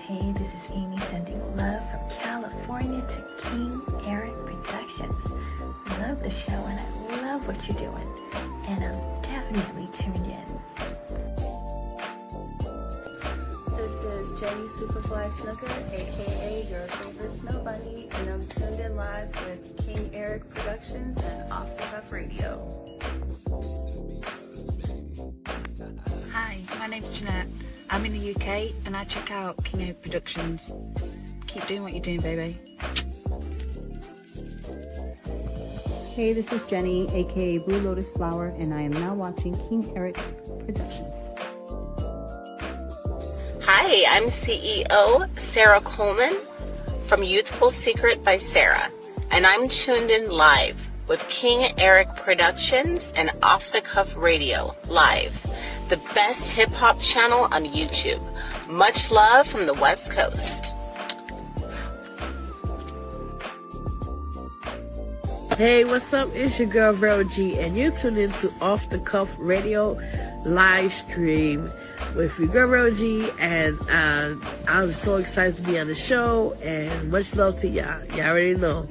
Hey, this is Amy sending love from California to King Eric Productions. Love the show and I love what you're doing. And I'm definitely tuned in. This is Jenny Superfly Snooker, aka your favorite snow bunny, and I'm tuned in live with King Eric Productions and Off the Cuff Radio. Hi, my name's Jeanette. I'm in the UK and I check out King Eric Productions. Keep doing what you're doing, baby. Hey, this is Jenny, aka Blue Lotus Flower, and I am now watching King Eric Productions. Hi, I'm CEO Sarah Coleman from Youthful Secret by Sarah, and I'm tuned in live with King Eric Productions and Off the Cuff Radio live, the best hip-hop channel on YouTube. Much love from the West Coast. Hey, what's up? It's your girl Vero G, and you're tuned into Off the Cuff Radio live stream with your girl Vero G, and I'm so excited to be on the show, and much love to y'all. Y'all already know.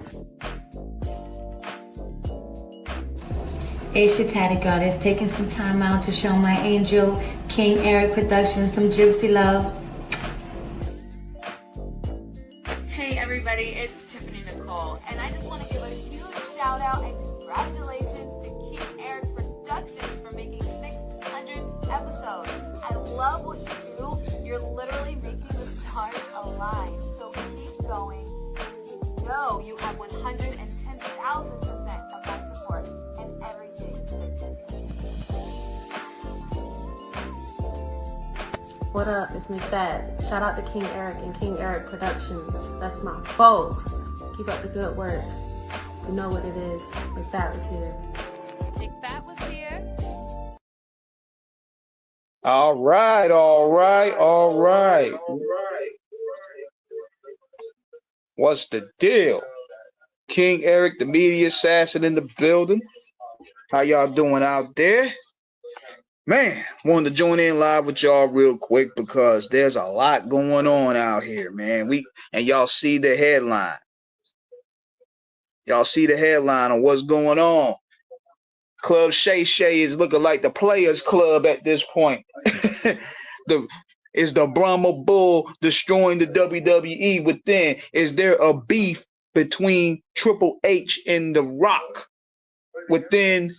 It's your tatty goddess taking some time out to show my angel, King Eric Productions, some juicy love. Hey everybody, it's Tiffany Nicole, and I just want to give a huge shout out and congratulations to King Eric Productions for making 600 episodes. I love what you do. You're literally making the stars align, so keep going. You know you have 110,000% of my support and everything. What up? It's McFad. Shout out to King Eric and King Eric Productions. That's my folks. Keep up the good work. You know what it is. McFad was here. McFad was here. All right. What's the deal? King Eric, the media assassin in the building. How y'all doing out there? Man, wanted to join in live with y'all real quick because there's a lot going on out here, man. And y'all see the headline. Y'all see the headline on what's going on. Club Shay Shay is looking like the Players Club at this point. Is the Brahma Bull destroying the WWE within? Is there a beef between Triple H and The Rock within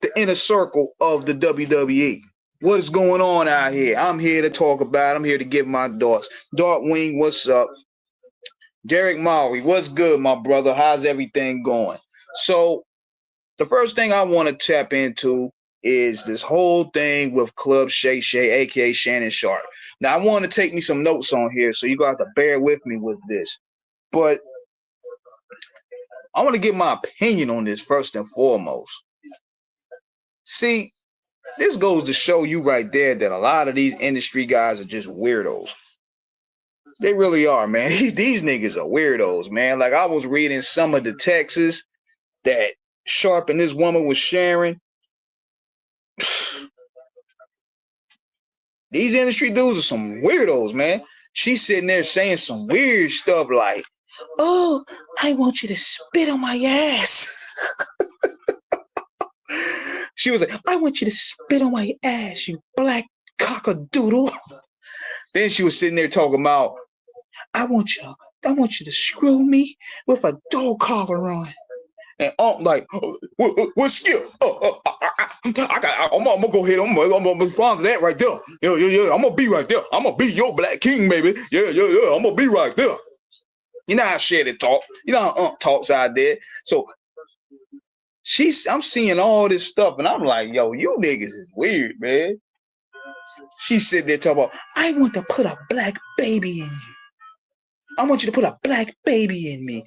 the inner circle of the WWE? What is going on out here? I'm here to talk about it. I'm here to give my thoughts. Darkwing, what's up? Derek Maury, what's good, my brother? How's everything going? So the first thing I want to tap into is this whole thing with Club Shay Shay, aka Shannon Sharpe. Now, I want to take me some notes on here, so you got to bear with me with this. But I want to give my opinion on this first and foremost. See, this goes to show you right there that a lot of these industry guys are just weirdos. They really are, man. These niggas are weirdos, man. Like, I was reading some of the texts that Sharpe and this woman was sharing. These industry dudes are some weirdos, man. She's sitting there saying some weird stuff like, "Oh, I want you to spit on my ass." She was like, "I want you to spit on my ass, you black cockadoodle." Then she was sitting there talking about, I want you to screw me with a dog collar on." And I'm like, "What Skip? I'm gonna go ahead. I'm gonna respond to that right there. Yeah. I'm gonna be right there. I'm gonna be your black king, baby. Yeah. I'm gonna be right there." You know how Shetty talk. You know how talks out there. So I'm seeing all this stuff, and I'm like, yo, you niggas is weird, man. She's sitting there talking about, "I want to put a black baby in you. I want you to put a black baby in me."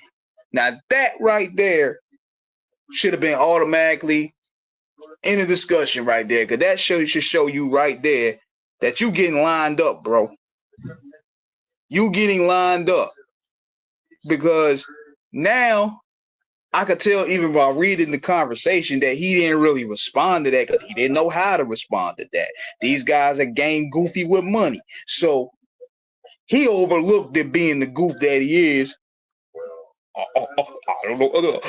Now that right there should have been automatically in a discussion right there, because that should show you right there that you getting lined up, bro. You getting lined up. because now I could tell even while reading the conversation that he didn't really respond to that because he didn't know how to respond to that. These guys are game goofy with money. So he overlooked it being the goof that he is. I don't know.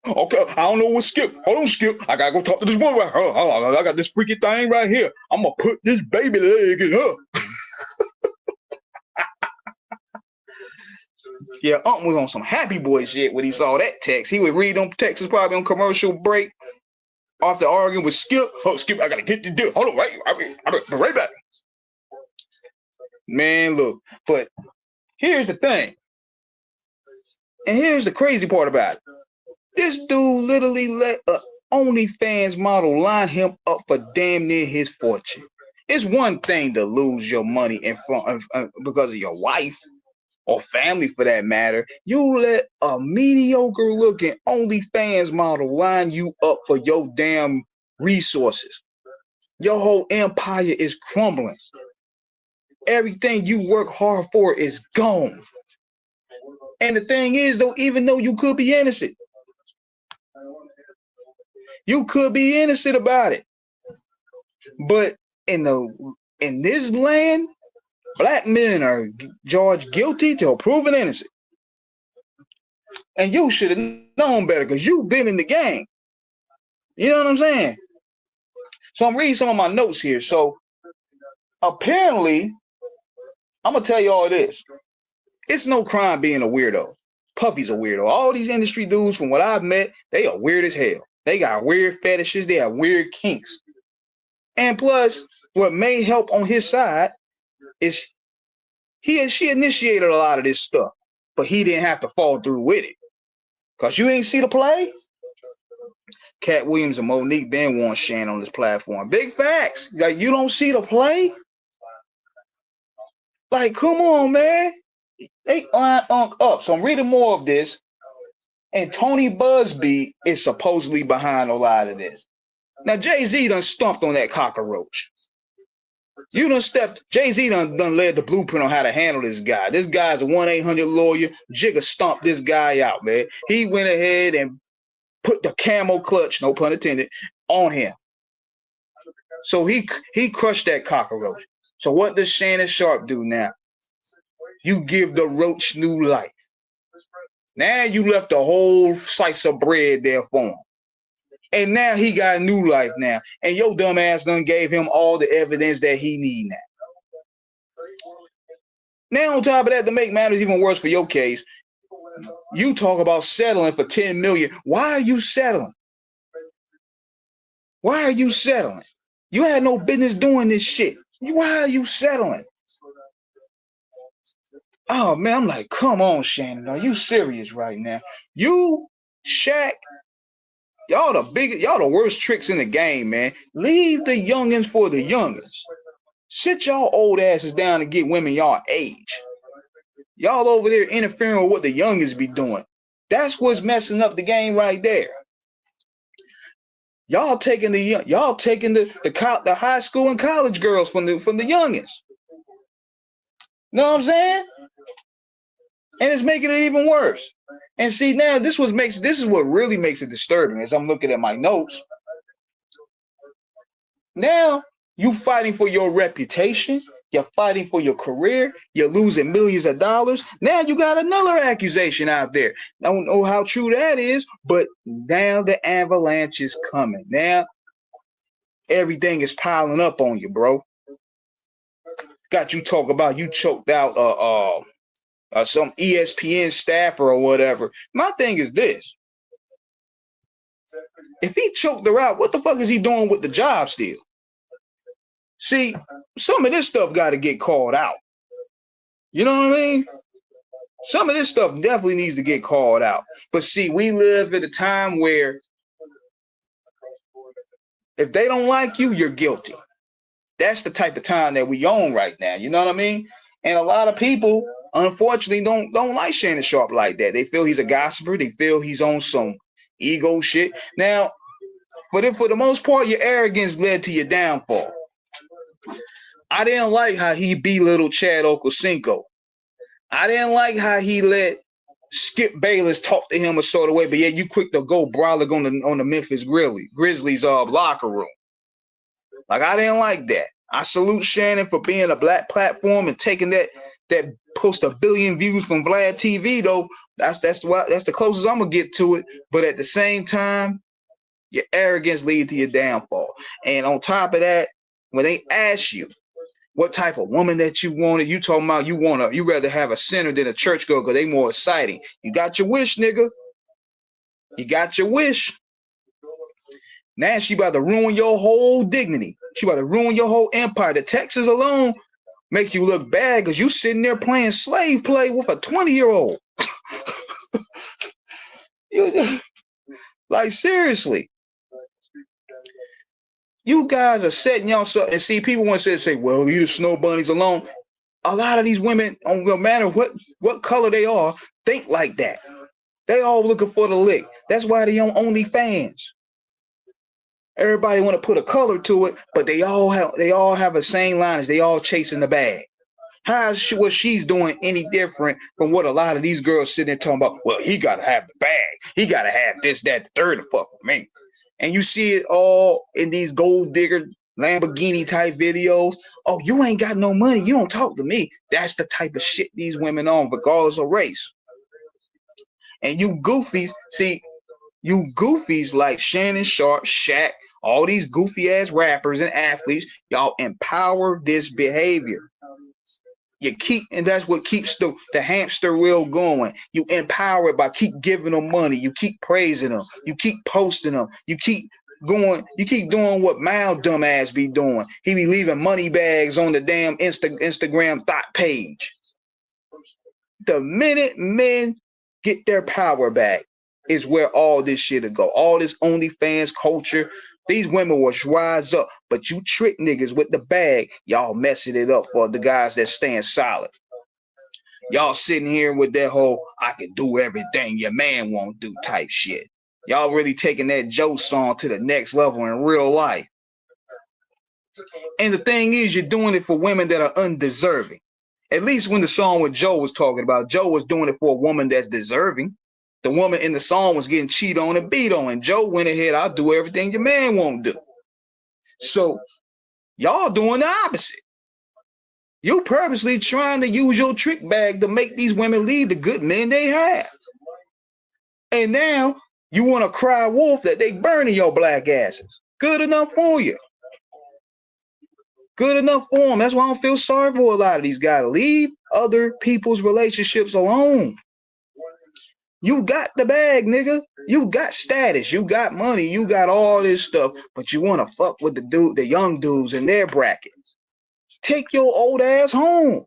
Okay, I don't know what Skip. Hold on, Skip. I gotta go talk to this woman. I got this freaky thing right here. I'm gonna put this baby leg in her. Yeah, was on some happy boy shit when he saw that text. He would read them texts probably on commercial break after arguing with Skip. Oh, Skip, I gotta get the deal. Hold on, I'll be right back. Man, look, but here's the thing. And here's the crazy part about it. This dude literally let a OnlyFans model line him up for damn near his fortune. It's one thing to lose your money in front of, because of your wife or family for that matter. You let a mediocre looking OnlyFans model line you up for your damn resources. Your whole empire is crumbling. Everything you work hard for is gone. And the thing is, though, even though you could be innocent, you could be innocent about it. But in this land, black men are charged guilty till proven innocent. And you should have known better because you've been in the game. You know what I'm saying? So I'm reading some of my notes here. So apparently, I'm going to tell you all this. It's no crime being a weirdo. Puffy's a weirdo. All these industry dudes, from what I've met, they are weird as hell. They got weird fetishes. They have weird kinks. And plus, what may help on his side is she initiated a lot of this stuff, but he didn't have to fall through with it. Because you ain't see the play? Cat Williams and Monique then want Shannon on this platform. Big facts. Like, you don't see the play? Like, come on, man. They line up. So I'm reading more of this. And Tony Busby is supposedly behind a lot of this. Now, Jay-Z done stumped on that cockroach. You done stepped, Jay-Z done led the blueprint on how to handle this guy. This guy's a 1-800 lawyer. Jigga stomped this guy out, man. He went ahead and put the camel clutch, no pun intended, on him. So he crushed that cockroach. So what does Shannon Sharpe do now? You give the roach new life. Now you left a whole slice of bread there for him. And now he got new life now. And your dumb ass done gave him all the evidence that he need now. Now on top of that, to make matters even worse for your case, you talk about settling for $10 million. Why are you settling? Why are you settling? You had no business doing this shit. Why are you settling? Oh man, I'm like, come on, Shannon. Are you serious right now? You, Shaq, y'all the worst tricks in the game, man. Leave the youngins for the youngins. Sit y'all old asses down and get women y'all age. Y'all over there interfering with what the youngins be doing. That's what's messing up the game right there. Y'all taking the high school and college girls from the youngins. Know what I'm saying? And it's making it even worse. And see, now this is what really makes it disturbing as I'm looking at my notes. Now you fighting for your reputation, you're fighting for your career, you're losing millions of dollars. Now you got another accusation out there. I don't know how true that is, but now the avalanche is coming. Now everything is piling up on you, bro. Got you talk about you choked out some ESPN staffer or whatever. My thing is this. If he choked her out, what the fuck is he doing with the job still? See, some of this stuff got to get called out. You know what I mean? Some of this stuff definitely needs to get called out. But see, we live at a time where if they don't like you, you're guilty. That's the type of time that we own right now. You know what I mean? And a lot of people, unfortunately, don't like Shannon Sharpe like that. They feel he's a gossiper. They feel he's on some ego shit. Now, for the most part, your arrogance led to your downfall. I didn't like how he belittled Chad Okocinco. I didn't like how he let Skip Bayless talked to him a sort of way, but yeah, you quick to go brolic on the Memphis Grizzlies locker room. Like, I didn't like that. I salute Shannon for being a black platform and taking that post 1 billion views from Vlad TV though. That's the closest I'm gonna get to it. But at the same time, your arrogance leads to your downfall. And on top of that, when they ask you what type of woman that you wanted, you talking about you rather have a sinner than a churchgoer because they more exciting. You got your wish, nigga. You got your wish. Now she about to ruin your whole dignity. She about to ruin your whole empire. The Texas alone make you look bad because you sitting there playing slave play with a 20-year-old. Like, seriously. You guys are setting y'all up, and see, people want to say, well, leave the snow bunnies alone. A lot of these women, no matter what color they are, think like that. They all looking for the lick. That's why they on OnlyFans. Everybody want to put a color to it, but they all have the same lines. They all chasing the bag. How is what she's doing any different from what a lot of these girls sitting there talking about? Well, he gotta have the bag. He gotta have this, that, the third, and fuck with me. And you see it all in these gold digger Lamborghini type videos. Oh, you ain't got no money. You don't talk to me. That's the type of shit these women on, regardless of race. And you goofies, see, you goofies like Shannon Sharpe, Shaq, all these goofy ass rappers and athletes, y'all empower this behavior. You keep, and that's what keeps the hamster wheel going. You empower it by keep giving them money. You keep praising them. You keep posting them. You keep going. You keep doing what Mal dumbass be doing. He be leaving money bags on the damn Instagram thought page. The minute men get their power back is where all this shit will go. All this OnlyFans culture. These women will rise up, but you trick niggas with the bag, y'all messing it up for the guys that stand solid. Y'all sitting here with that whole, I can do everything your man won't do type shit. Y'all really taking that Joe song to the next level in real life. And the thing is, you're doing it for women that are undeserving. At least when the song with Joe was talking about, Joe was doing it for a woman that's deserving. The woman in the song was getting cheated on and beat on, and Joe went ahead, I'll do everything your man won't do. So y'all doing the opposite. You purposely trying to use your trick bag to make these women leave the good men they have. And now you want to cry wolf that they burning your black asses. Good enough for you. Good enough for them. That's why I don't feel sorry for a lot of these guys. Leave other people's relationships alone. You got the bag, nigga. You got status. You got money. You got all this stuff, but you want to fuck with the young dudes in their bracket. Take your old ass home.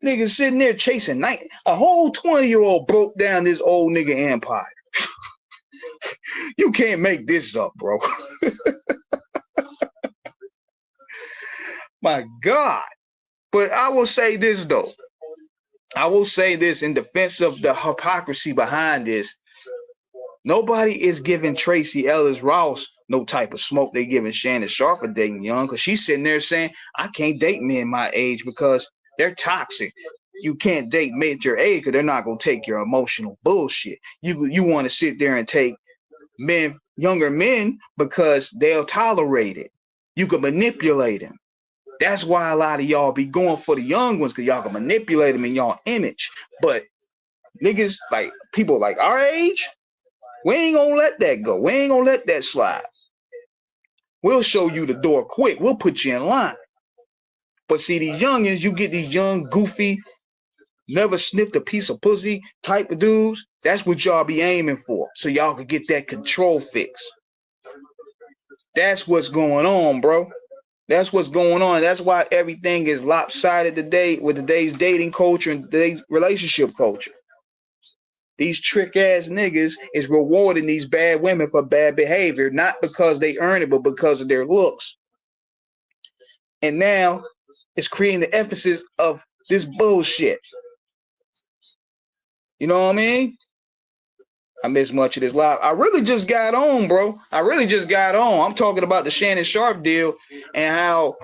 Nigga sitting there chasing a whole 20-year-old broke down this old nigga empire. You can't make this up, bro. My God. But I will say this, though. I will say this in defense of the hypocrisy behind this. Nobody is giving Tracy Ellis Ross no type of smoke they giving Shannon Sharpe for dating young, because she's sitting there saying, I can't date men my age because they're toxic. You can't date men your age because they're not going to take your emotional bullshit. You want to sit there and take younger men because they'll tolerate it. You can manipulate them. That's why a lot of y'all be going for the young ones, because y'all can manipulate them in y'all image. But niggas, like people like our age, we ain't gonna let that go. We ain't gonna let that slide. We'll show you the door quick. We'll put you in line. But see, these youngins, you get these young, goofy, never sniffed a piece of pussy type of dudes. That's what y'all be aiming for. So y'all can get that control fix. That's what's going on, bro. That's what's going on. That's why everything is lopsided today with today's dating culture and today's relationship culture. These trick ass niggas is rewarding these bad women for bad behavior, not because they earn it, but because of their looks. And now it's creating the emphasis of this bullshit. You know what I mean? I missed much of this live. I really just got on, bro. I really just got on. I'm talking about the Shannon Sharpe deal and how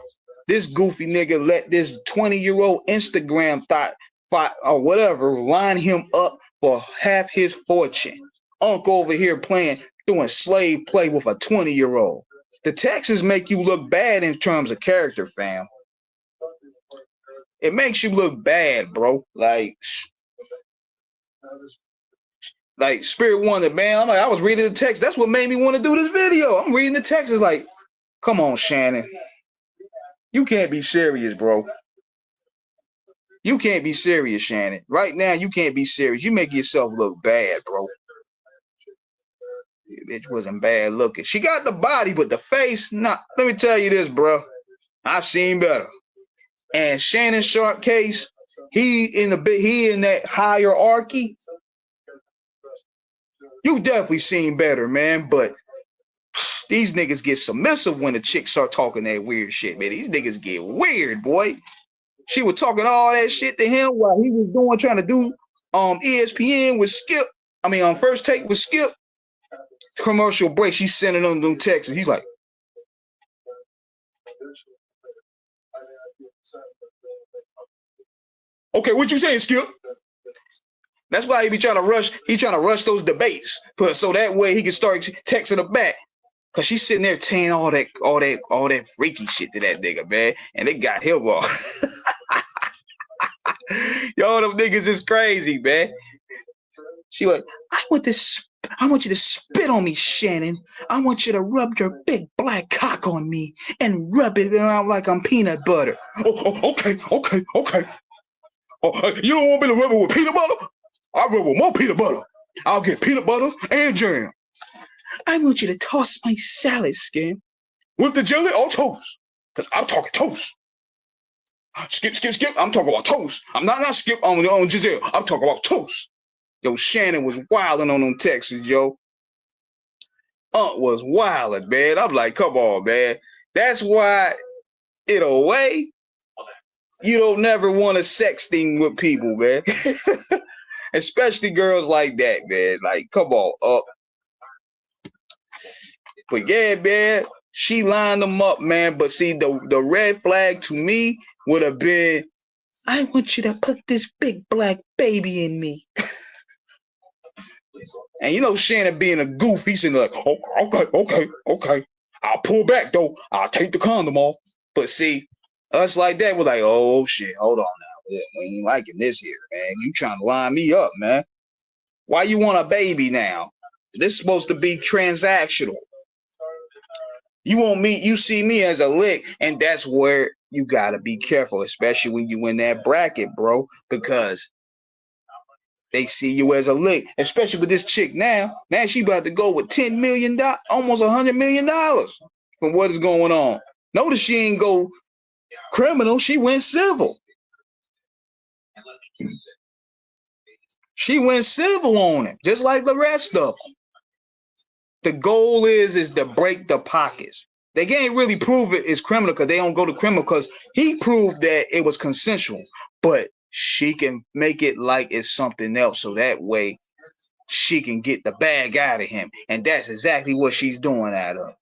this goofy nigga let this 20-year-old Instagram thought or whatever, line him up for half his fortune. Uncle over here doing slave play with a 20-year-old. The Texans make you look bad in terms of character, fam. It makes you look bad, bro. Like Spirit Wonder, man. I was reading the text. That's what made me want to do this video. I'm reading the text. It's like, come on, Shannon. You can't be serious, bro. You can't be serious, Shannon. Right now, you can't be serious. You make yourself look bad, bro. Bitch wasn't bad looking. She got the body, but the face, nah. Let me tell you this, bro. I've seen better. And Shannon Sharpe case, he in that hierarchy. You definitely seen better, man. But these niggas get submissive when the chicks start talking that weird shit, man. These niggas get weird, boy. She was talking all that shit to him while he was trying to do ESPN with Skip. First Take with Skip. Commercial break. She's sending them texts. He's like, okay, what you saying, Skip? That's why he be trying to rush. He trying to rush those debates, so that way he can start texting her back. Cause she's sitting there saying all that freaky shit to that nigga, man, and they got him off. Yo, them niggas is crazy, man. She like, I want you to spit on me, Shannon. I want you to rub your big black cock on me and rub it around like I'm peanut butter. Okay. Oh, you don't want me to rub it with peanut butter? I'll rub it with more peanut butter. I'll get peanut butter and jam. I want you to toss my salad skin with the jelly or toast. Because I'm talking toast. Skip. I'm talking about toast. I'm not Skip on Giselle. I'm talking about toast. Yo, Shannon was wilding on them Texas, yo. Was wilding, man. I'm like, come on, man. That's why, in a way, you don't never want to sexting with people, man. Especially girls like that, man. Like, come on, But yeah, man, she lined them up, man. But see, the red flag to me would have been, I want you to put this big black baby in me. And you know, Shannon being a goof, he's in like, okay. I'll pull back though. I'll take the condom off. But see, us like that, we're like, oh shit, hold on now. We ain't liking this here, man. You trying to line me up, man. Why you want a baby now? This is supposed to be transactional. You see me as a lick, and that's where you gotta be careful, especially when you in that bracket, bro, because they see you as a lick, especially with this chick now. Now she about to go with $10 million, almost $100 million from what is going on. Notice she ain't go criminal, she went civil. She went civil on him, just like the rest of them. The goal is to break the pockets. They can't really prove it is criminal because they don't go to criminal because he proved that it was consensual. But she can make it like it's something else so that way she can get the bag out of him. And that's exactly what she's doing out of.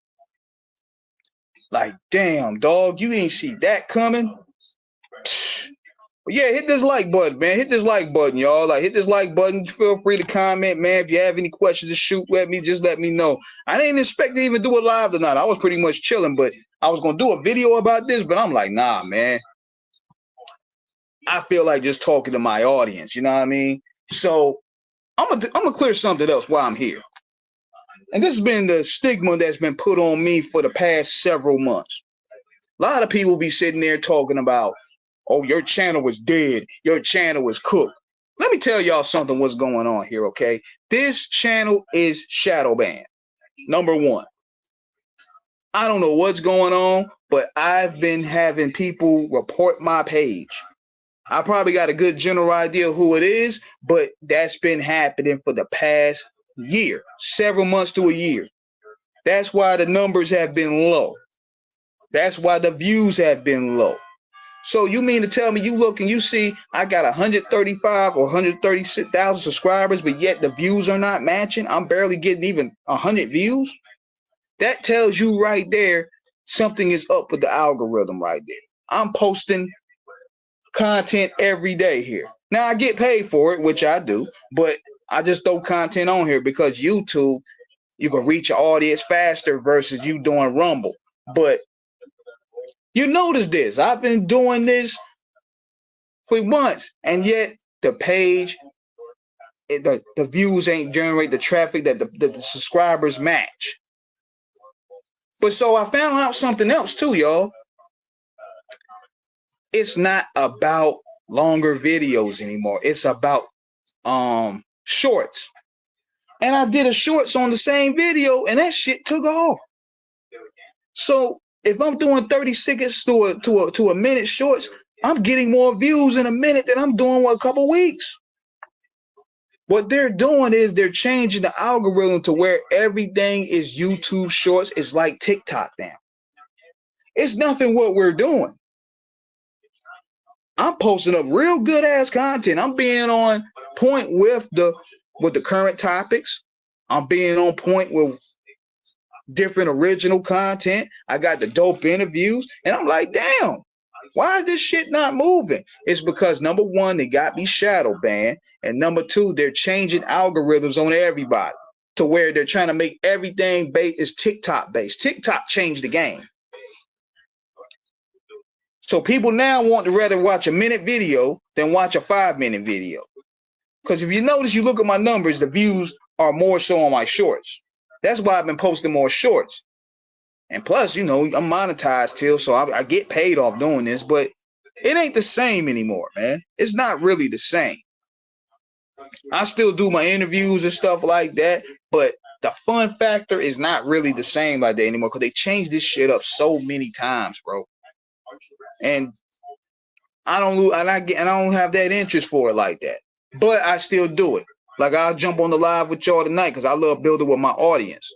Like, damn, dog, you ain't see that coming? But yeah, hit this like button, man. Hit this like button, y'all. Like, hit this like button. Feel free to comment, man. If you have any questions to shoot at me, just let me know. I didn't expect to even do it live tonight. I was pretty much chilling, but I was going to do a video about this, but I'm like, nah, man. I feel like just talking to my audience, you know what I mean? So I'm gonna clear something else while I'm here. And this has been the stigma that's been put on me for the past several months. A lot of people be sitting there talking about, oh, your channel was dead. Your channel was cooked. Let me tell y'all something what's going on here, okay? This channel is shadow banned. Number one. I don't know what's going on, but I've been having people report my page. I probably got a good general idea who it is, but that's been happening for the past year, several months to a year. That's why the numbers have been low. That's why the views have been low. So you mean to tell me you look and you see I got 135 or 136,000 subscribers, but yet the views are not matching? I'm barely getting even 100 views. That tells you right there something is up with the algorithm right there. I'm posting content every day here. Now I get paid for it, which I do, but I just throw content on here because YouTube, you can reach an audience faster versus you doing Rumble. But you notice this, I've been doing this for months, and yet the page, the views ain't generate the traffic that the subscribers match. But so I found out something else too, y'all. It's not about longer videos anymore. It's about shorts. And I did a shorts on the same video, and that shit took off. So if I'm doing 30 seconds to a minute shorts, I'm getting more views in a minute than I'm doing a couple weeks. What they're doing is they're changing the algorithm to where everything is YouTube shorts. It's like TikTok now. It's nothing what we're doing. I'm posting up real good ass content. I'm being on point with the current topics. I'm being on point with different original content. I got the dope interviews, and I'm like, damn, why is this shit not moving? It's because number one, they got me shadow banned, and number two, they're changing algorithms on everybody to where they're trying to make everything is TikTok based. TikTok changed the game. So people now want to rather watch a minute video than watch a 5-minute video. Because if you notice, you look at my numbers, the views are more so on my shorts. That's why I've been posting more shorts. And plus, you know, I'm monetized still, so I get paid off doing this, but it ain't the same anymore, man. It's not really the same. I still do my interviews and stuff like that, but the fun factor is not really the same like that anymore because they changed this shit up so many times, bro. And I don't have that interest for it like that. But I still do it. Like I'll jump on the live with y'all tonight because I love building with my audience.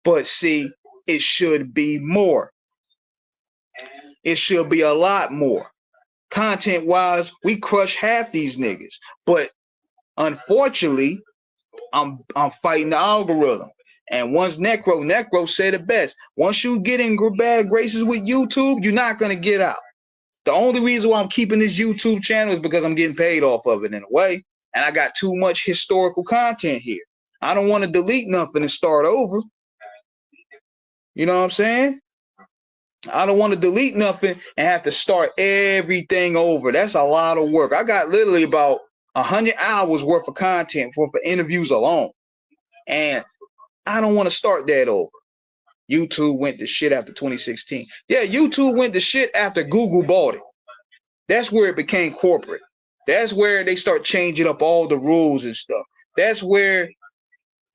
But see, it should be more. It should be a lot more. Content-wise, we crush half these niggas. But unfortunately, I'm fighting the algorithm. And once Necro said it best, once you get in bad graces with YouTube, you're not going to get out. The only reason why I'm keeping this YouTube channel is because I'm getting paid off of it in a way. And I got too much historical content here. I don't want to delete nothing and start over. You know what I'm saying? I don't want to delete nothing and have to start everything over. That's a lot of work. I got literally about 100 hours worth of content for interviews alone. And I don't want to start that over. YouTube went to shit after 2016. Yeah, YouTube went to shit after Google bought it. That's where it became corporate. That's where they start changing up all the rules and stuff. That's where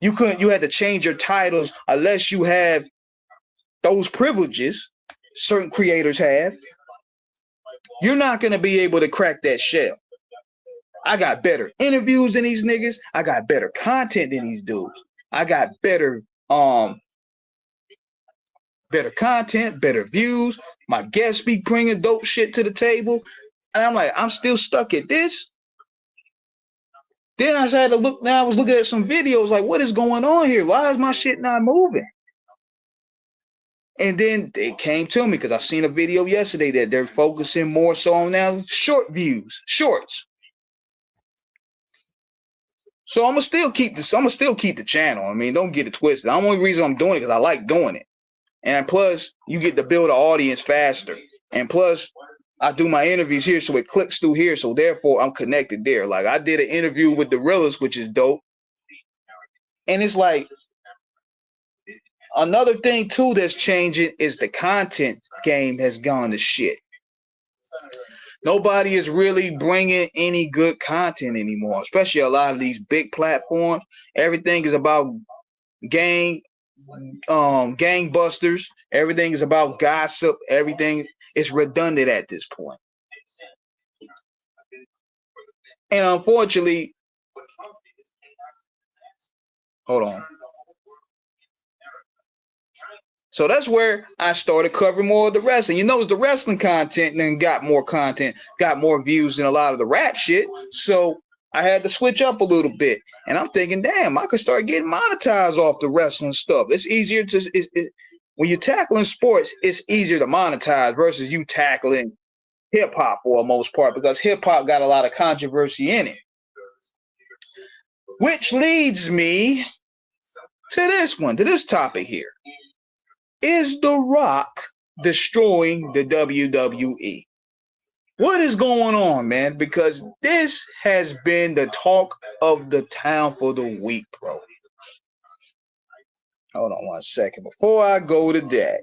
you had to change your titles unless you have those privileges certain creators have. You're not going to be able to crack that shell. I got better interviews than these niggas. I got better content than these dudes. I got better content, better views. My guests be bringing dope shit to the table. And I'm like, I'm still stuck at this. Then I had to look, now I was looking at some videos like, what is going on here? Why is my shit not moving? And then it came to me because I seen a video yesterday that they're focusing more so on now short views, shorts. So I'm gonna still keep this. I'm gonna still keep the channel. I mean, don't get it twisted. The only reason I'm doing it because I like doing it. And plus, you get to build an audience faster. And plus, I do my interviews here, so it clicks through here. So therefore, I'm connected there. Like I did an interview with the Realist, which is dope. And it's like another thing too that's changing is the content game has gone to shit. Nobody is really bringing any good content anymore, especially a lot of these big platforms. Everything is about gangbusters. Everything is about gossip. Everything is redundant at this point. And unfortunately, hold on. So that's where I started covering more of the wrestling. You notice the wrestling content then got more content, got more views than a lot of the rap shit. So I had to switch up a little bit. And I'm thinking, damn, I could start getting monetized off the wrestling stuff. It's easier to, when you're tackling sports, it's easier to monetize versus you tackling hip hop for the most part, because hip hop got a lot of controversy in it. Which leads me to this topic here. Is The Rock destroying the WWE? What is going on, man? Because this has been the talk of the town for the week, bro. Hold on one second. Before I go to that,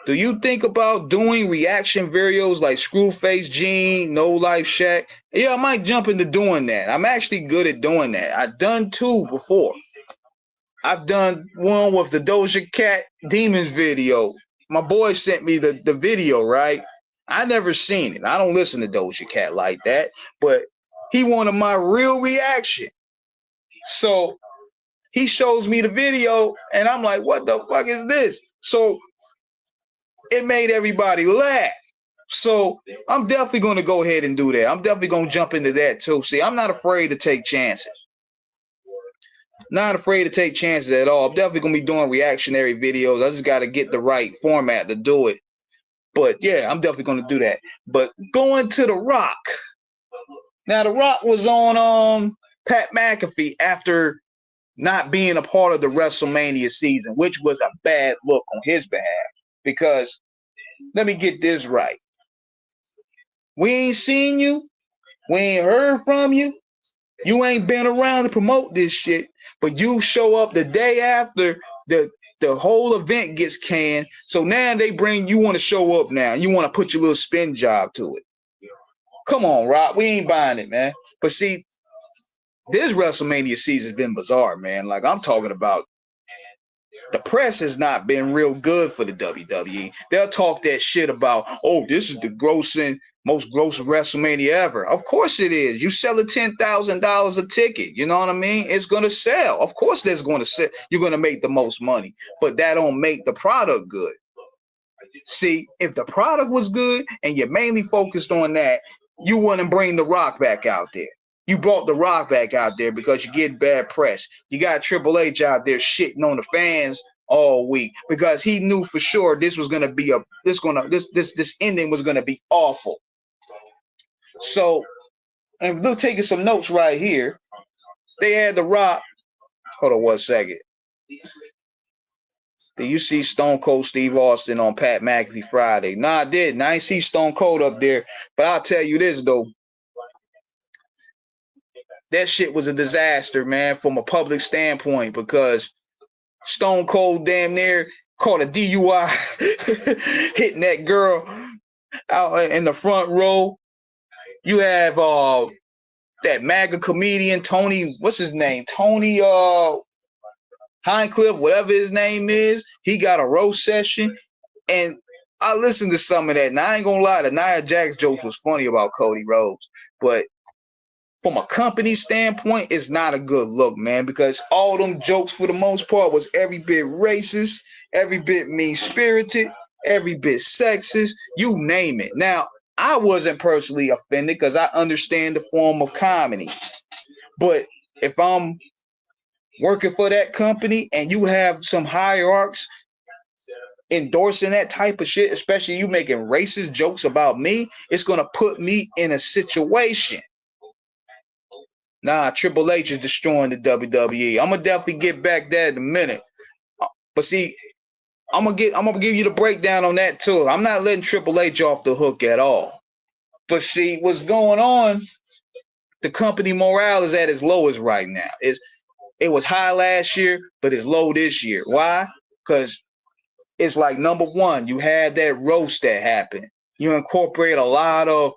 do you think about doing reaction videos like Screwface Gene, No Life Shaq? Yeah, I might jump into doing that. I'm actually good at doing that. I've done 2 before. I've done one with the Doja Cat Demons video. My boy sent me the video, right? I never seen it. I don't listen to Doja Cat like that, but he wanted my real reaction. So he shows me the video, and I'm like, what the fuck is this? So it made everybody laugh. So I'm definitely going to go ahead and do that. I'm definitely going to jump into that too. See, I'm not afraid to take chances. Not afraid to take chances at all. I'm definitely going to be doing reactionary videos. I just got to get the right format to do it. But yeah, I'm definitely going to do that. But going to The Rock. Now, The Rock was on Pat McAfee after not being a part of the WrestleMania season, which was a bad look on his behalf. Because, let me get this right. We ain't seen you. We ain't heard from you. You ain't been around to promote this shit. But you show up the day after the whole event gets canned. So now you want to show up now. You want to put your little spin job to it. Come on, Rock. We ain't buying it, man. But see, this WrestleMania season has been bizarre, man. Like, I'm talking about the press has not been real good for the WWE. They'll talk that shit about, oh, this is the most grossing WrestleMania ever. Of course it is. You sell it $10,000 a ticket. You know what I mean? It's going to sell. Of course that's going to sell. You're going to make the most money. But that don't make the product good. See, if the product was good and you're mainly focused on that, you wouldn't bring The Rock back out there. You brought The Rock back out there because you get bad press. You got Triple H out there shitting on the fans all week because he knew for sure this was gonna be this ending was gonna be awful. So, and we're taking some notes right here. They had The Rock. Hold on 1 second. Did you see Stone Cold Steve Austin on Pat McAfee Friday? Nah, I didn't. I ain't see Stone Cold up there, but I'll tell you this though. That shit was a disaster, man, from a public standpoint, because Stone Cold damn near caught a DUI hitting that girl out in the front row. You have that MAGA comedian, Tony, what's his name? Tony Hinecliffe, whatever his name is. He got a roast session. And I listened to some of that. And I ain't gonna lie, the Nia Jax jokes was funny about Cody Rhodes. But from a company standpoint, it's not a good look, man, because all them jokes for the most part was every bit racist, every bit mean-spirited, every bit sexist, you name it. Now, I wasn't personally offended because I understand the form of comedy. But if I'm working for that company and you have some hierarchs endorsing that type of shit, especially you making racist jokes about me, it's going to put me in a situation. Nah, Triple H is destroying the WWE. I'm gonna definitely get back there in a minute. But see, I'm gonna give you the breakdown on that too. I'm not letting Triple H off the hook at all. But see, what's going on? The company morale is at its lowest right now. It was high last year, but it's low this year. Why? Because it's like, number one, you had that roast that happened. You incorporate a lot of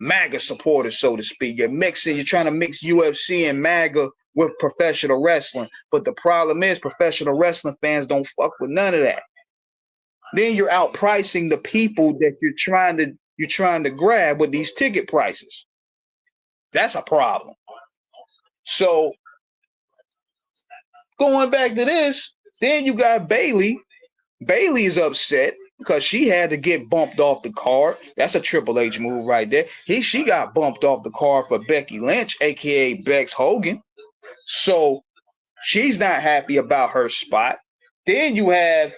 MAGA supporters, so to speak. You're trying to mix UFC and MAGA with professional wrestling. But the problem is professional wrestling fans don't fuck with none of that. Then you're outpricing the people that you're trying to grab with these ticket prices. That's a problem. So going back to this, then you got Bayley. Bayley is upset because she had to get bumped off the card. That's a Triple H move right there. She got bumped off the card for Becky Lynch, aka Bex Hogan. So she's not happy about her spot. Then you have,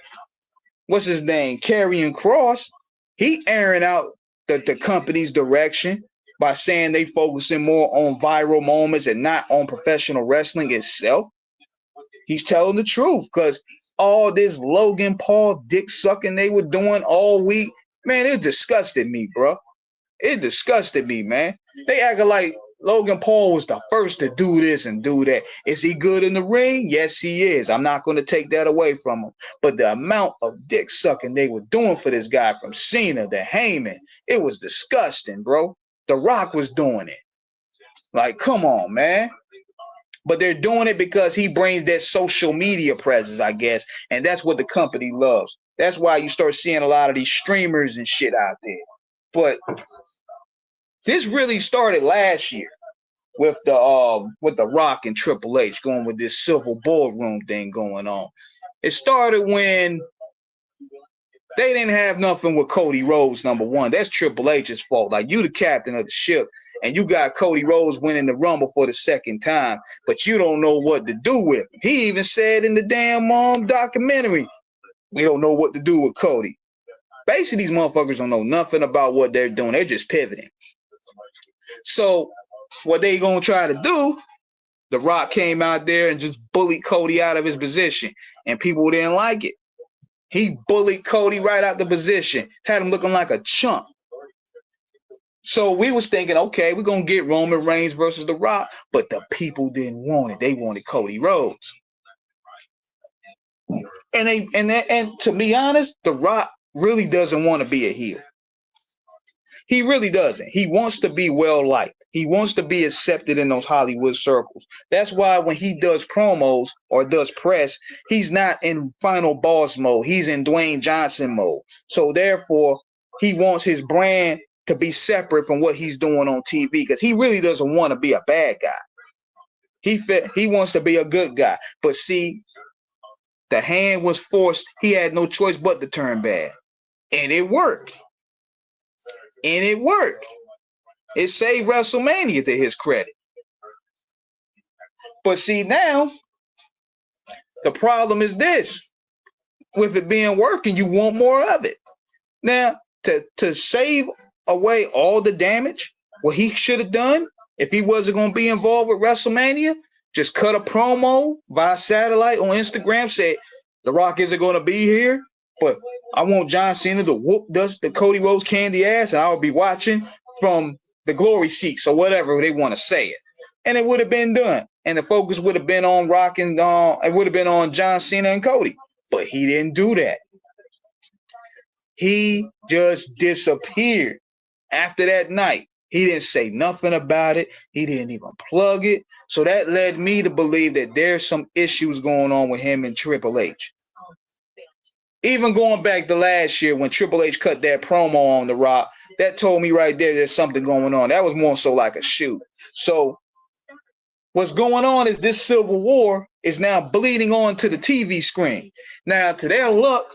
what's his name, Karrion Kross. He airing out the company's direction by saying they focusing more on viral moments and not on professional wrestling itself. He's telling the truth, because all this Logan Paul dick sucking they were doing all week, man, it disgusted me, bro. It disgusted me, man. They acting like Logan Paul was the first to do this and do that. Is he good in the ring? Yes, he is. I'm not going to take that away from him. But the amount of dick sucking they were doing for this guy, from Cena to Heyman, it was disgusting, bro. The Rock was doing it. Like, come on, man. But they're doing it because he brings that social media presence, I guess. And that's what the company loves. That's why you start seeing a lot of these streamers and shit out there. But this really started last year with the Rock and Triple H going with this civil ballroom thing going on. It started when they didn't have nothing with Cody Rhodes, number one. That's Triple H's fault. Like, you the captain of the ship, and you got Cody Rhodes winning the Rumble for the second time, but you don't know what to do with him. He even said in the damn documentary, we don't know what to do with Cody. Basically, these motherfuckers don't know nothing about what they're doing. They're just pivoting. So what they gonna try to do, The Rock came out there and just bullied Cody out of his position, and people didn't like it. He bullied Cody right out the position, had him looking like a chump. So we was thinking, okay, we're gonna get Roman Reigns versus The Rock, but the people didn't want it. They wanted Cody Rhodes. And to be honest, The Rock really doesn't want to be a heel. He really doesn't. He wants to be well liked. He wants to be accepted in those Hollywood circles. That's why when he does promos or does press, he's not in final boss mode. He's in Dwayne Johnson mode. So therefore, he wants his brand to be separate from what he's doing on TV, because he really doesn't want to be a bad guy. He wants to be a good guy. But see, the hand was forced. He had no choice but to turn bad. And it worked. It saved WrestleMania, to his credit. But see, now, the problem is this. With it being working, you want more of it. Now, to save away all the damage, what he should have done, if he wasn't going to be involved with WrestleMania, just cut a promo via satellite on Instagram, say, The Rock isn't going to be here, but I want John Cena to whoop the Cody Rhodes candy ass, and I'll be watching from the glory seats or whatever they want to say it. And it would have been done. And the focus would have been on Rock and it would have been on John Cena and Cody. But he didn't do that. He just disappeared after that night. He didn't say nothing about it. He didn't even plug it. So that led me to believe that there's some issues going on with him and Triple H. Even going back to last year when Triple H cut that promo on The Rock, that told me right there there's something going on. That was more so like a shoot. So what's going on is this civil war is now bleeding on to the TV screen. Now, to their luck,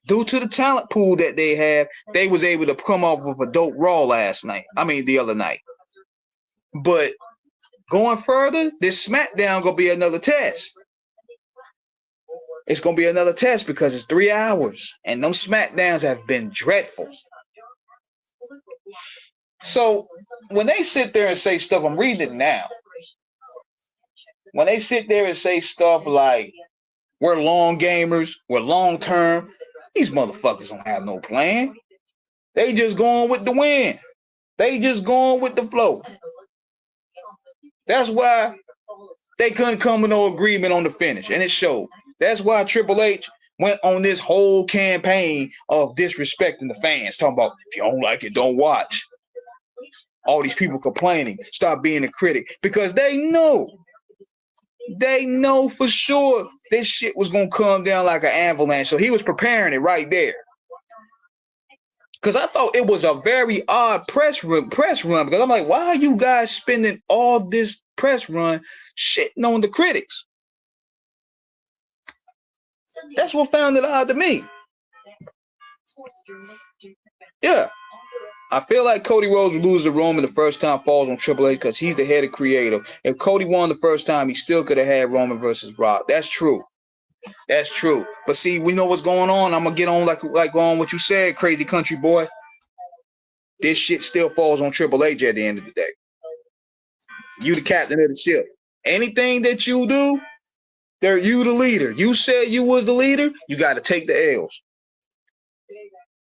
due to the talent pool that they have, they was able to come off with a dope Raw the other night. But going further, this SmackDown gonna be another test. It's going to be another test because it's 3 hours. And those SmackDowns have been dreadful. So when they sit there and say stuff, I'm reading it now. When they sit there and say stuff like, we're long gamers, we're long term, these motherfuckers don't have no plan. They just going with the wind. They just going with the flow. That's why they couldn't come to no agreement on the finish. And it showed. That's why Triple H went on this whole campaign of disrespecting the fans, talking about, if you don't like it, don't watch. All these people complaining, stop being a critic, because they know for sure this shit was going to come down like an avalanche. So he was preparing it right there. Because I thought it was a very odd press run, because I'm like, why are you guys spending all this press run shitting on the critics? That's what found it odd to me. Yeah. I feel like Cody Rhodes would lose to Roman the first time falls on Triple H because he's the head of creative. If Cody won the first time, he still could have had Roman versus Rock. That's true. That's true. But see, we know what's going on. I'm gonna get on like on what you said, crazy country boy. This shit still falls on Triple H at the end of the day. You the captain of the ship. Anything that you do, you the leader. You said you was the leader, you gotta take the L's.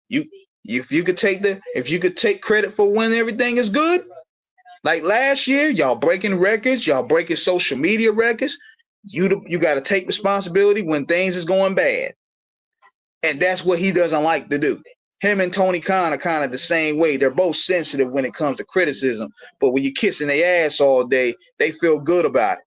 If you could take credit for when everything is good, like last year, y'all breaking records, y'all breaking social media records. You got to take responsibility when things is going bad, and that's what he doesn't like to do. Him and Tony Khan are kind of the same way. They're both sensitive when it comes to criticism, but when you're kissing their ass all day, they feel good about it.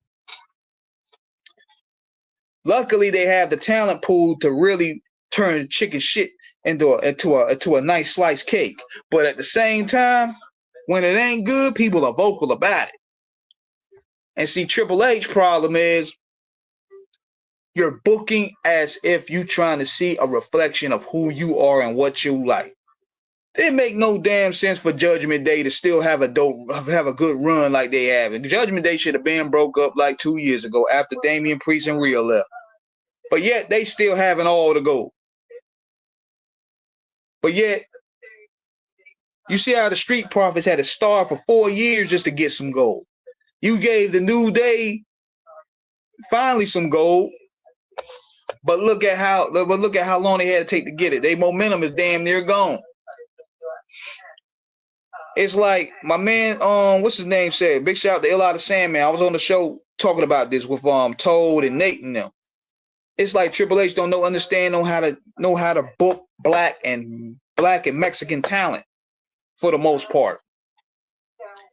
Luckily, they have the talent pool to really turn chicken shit into a nice sliced cake. But at the same time, when it ain't good, people are vocal about it. And see, Triple H problem is you're booking as if you trying to see a reflection of who you are and what you like. It make no damn sense for Judgment Day to still have a good run like they have. And Judgment Day should have been broke up like 2 years ago after Damian Priest and Rhea left. But yet they still having all the gold. But yet, you see how the Street Profits had to starve for 4 years just to get some gold. You gave the New Day finally some gold, but look at how long they had to take to get it. Their momentum is damn near gone. It's like my man, what's his name said? Big shout out to Ill Out of Sandman. I was on the show talking about this with Toad and Nate and them. It's like Triple H don't know how to book black and Mexican talent for the most part.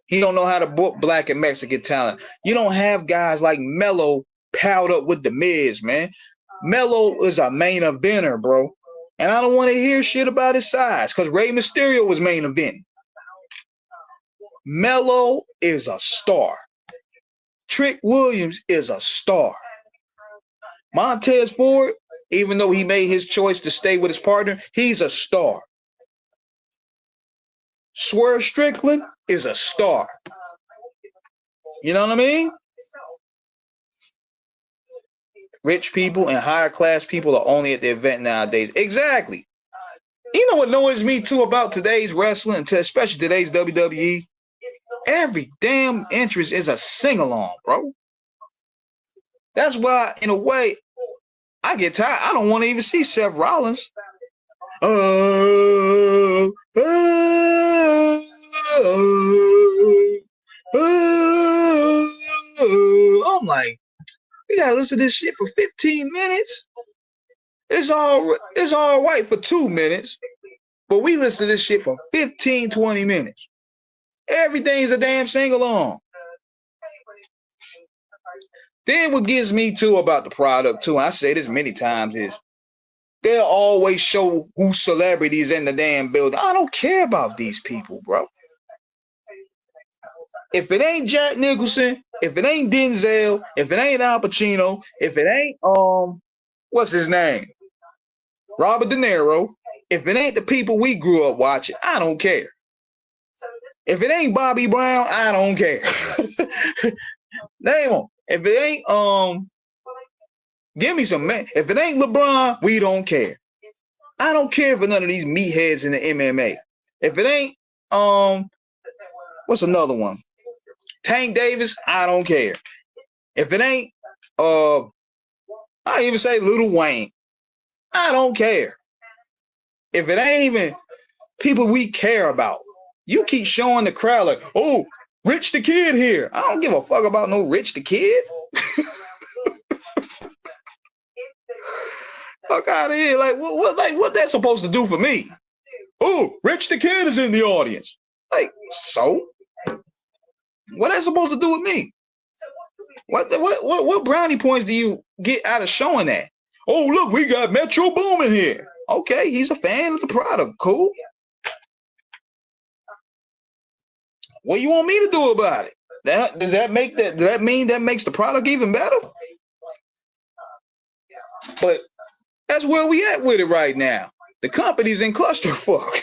He don't know how to book black and Mexican talent. You don't have guys like Mello piled up with the Miz, man. Mello is a main eventer, bro. And I don't want to hear shit about his size because Rey Mysterio was main event. Mello is a star. Trick Williams is a star. Montez Ford, even though he made his choice to stay with his partner, he's a star. Swerve Strickland is a star. You know what I mean? Rich people and higher class people are only at the event nowadays. Exactly. You know what annoys me too about today's wrestling, especially today's WWE? Every damn entrance is a sing-along, bro. That's why, in a way, I get tired. I don't want to even see Seth Rollins. I'm like, we gotta listen to this shit for 15 minutes. It's all right for 2 minutes, but we listen to this shit for 15, 20 minutes. Everything's a damn sing-along. Then what gets me too about the product too, and I say this many times, is they'll always show who celebrities in the damn building. I don't care about these people, bro. If it ain't Jack Nicholson, if it ain't Denzel, if it ain't Al Pacino, if it ain't what's his name? Robert De Niro, if it ain't the people we grew up watching, I don't care. If it ain't Bobby Brown, I don't care. Name them. If it ain't give me some man. If it ain't LeBron, we don't care. I don't care for none of these meatheads in the MMA. If it ain't what's another one? Tank Davis, I don't care. If it ain't I even say Lil Wayne, I don't care. If it ain't even people we care about, you keep showing the crowd like, oh, Rich the Kid here. I don't give a fuck about no Rich the Kid. Fuck out of here. Like what that's supposed to do for me? Oh, Rich the Kid is in the audience. Like, so? What that's supposed to do with me? What brownie points do you get out of showing that? Oh, look, we got Metro Boomin here. Okay, he's a fan of the product. Cool. What do you want me to do about it? Does that mean that makes the product even better? But that's where we at with it right now. The company's in clusterfuck,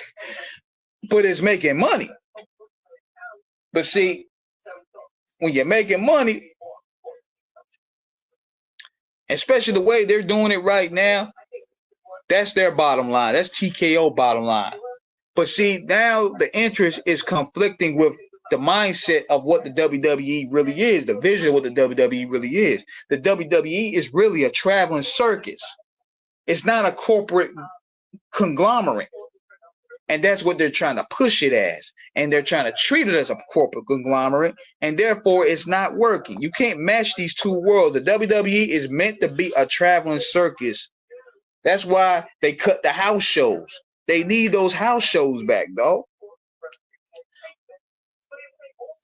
but it's making money. But see, when you're making money, especially the way they're doing it right now. That's their bottom line. That's TKO bottom line. But see, now the interest is conflicting with the mindset of what the WWE really is, the vision of what the WWE really is. The WWE is really a traveling circus. It's not a corporate conglomerate. And that's what they're trying to push it as. And they're trying to treat it as a corporate conglomerate. And therefore, it's not working. You can't match these two worlds. The WWE is meant to be a traveling circus. That's why they cut the house shows. They need those house shows back, though.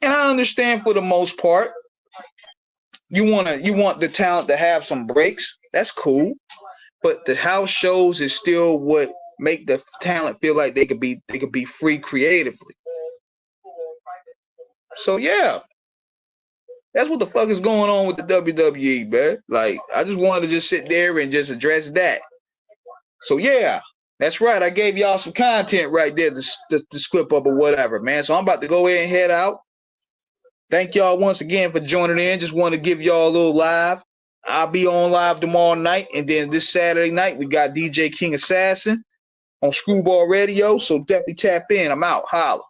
And I understand for the most part, you want the talent to have some breaks. That's cool. But the house shows is still what make the talent feel like they could be free creatively. So yeah. That's what the fuck is going on with the WWE, man. Like, I just wanted to just sit there and just address that. So yeah, that's right. I gave y'all some content right there, the clip up or whatever, man. So I'm about to go ahead and head out. Thank y'all once again for joining in. Just want to give y'all a little live. I'll be on live tomorrow night. And then this Saturday night, we got DJ King Assassin on Screwball Radio. So definitely tap in. I'm out. Holla.